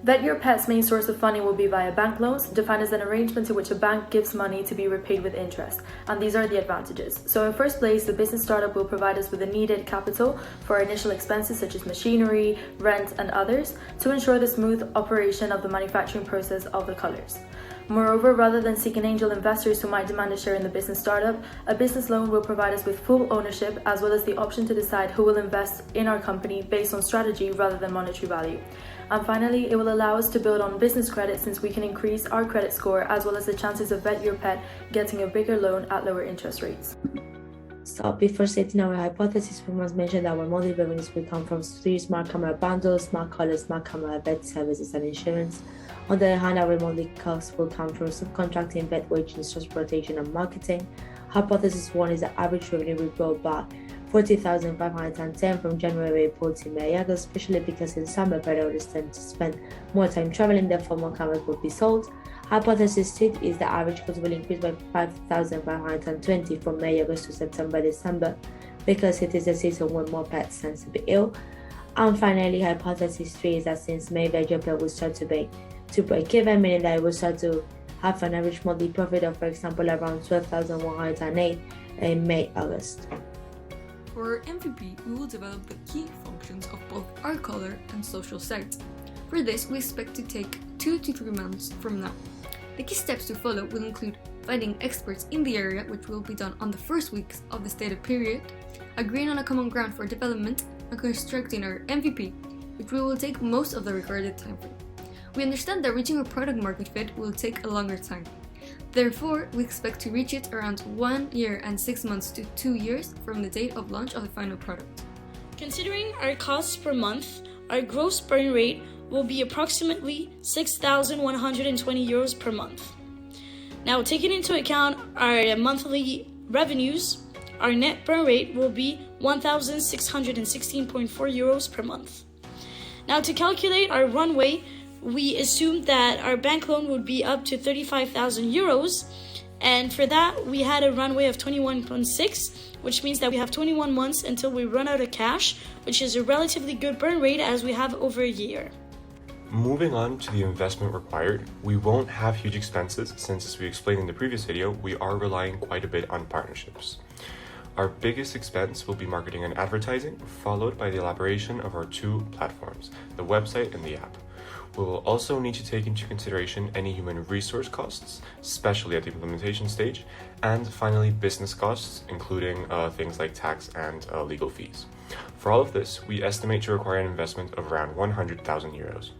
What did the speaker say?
Vet Your Pet's main source of funding will be via bank loans, defined as an arrangement in which a bank gives money to be repaid with interest, and these are the advantages. So in first place, the business startup will provide us with the needed capital for our initial expenses such as machinery, rent, and others to ensure the smooth operation of the manufacturing process of the colors. Moreover, rather than seeking angel investors who might demand a share in the business startup, a business loan will provide us with full ownership as well as the option to decide who will invest in our company based on strategy rather than monetary value. And finally, it will allow us to build on business credit since we can increase our credit score as well as the chances of Vet Your Pet getting a bigger loan at lower interest rates. So before stating our hypothesis, we must mention that our monthly revenues will come from 3 smart camera bundles, smart colors, smart camera vet services, and insurance. On the other hand, our monthly costs will come from subcontracting, vet wages, transportation, and marketing. Hypothesis 1 is that average revenue will grow by 40,510 from January, April to May, August, especially because in summer, pet owners tend to spend more time traveling, therefore more cameras will be sold. Hypothesis 2 is the average cost will increase by 5,520 from May, August to September, December, because it is a season when more pets tend to be ill. And finally, hypothesis 3 is that since May, Vet Your Pet will start to break even, meaning that it will start to have an average monthly profit of, for example, around 12,108 in May, August. For our MVP, we will develop the key functions of both our color and social site. For this, we expect to take 2 to 3 months from now. The key steps to follow will include finding experts in the area, which will be done on the first weeks of the stated period, agreeing on a common ground for development, and constructing our MVP, which will take most of the recorded time frame. We understand that reaching a product market fit will take a longer time. Therefore, we expect to reach it around 1 year and 6 months to 2 years from the date of launch of the final product. Considering our costs per month, our gross burn rate will be approximately 6,120 euros per month. Now, taking into account our monthly revenues, our net burn rate will be 1,616.4 euros per month. Now, to calculate our runway, we assumed that our bank loan would be up to 35,000 euros, and for that, we had a runway of 21.6, which means that we have 21 months until we run out of cash, which is a relatively good burn rate as we have over a year. Moving on to the investment required, we won't have huge expenses since, as we explained in the previous video, we are relying quite a bit on partnerships. Our biggest expense will be marketing and advertising, followed by the elaboration of our 2 platforms, the website and the app. We will also need to take into consideration any human resource costs, especially at the implementation stage, and finally business costs, including things like tax and legal fees. For all of this, we estimate to require an investment of around 100,000 euros.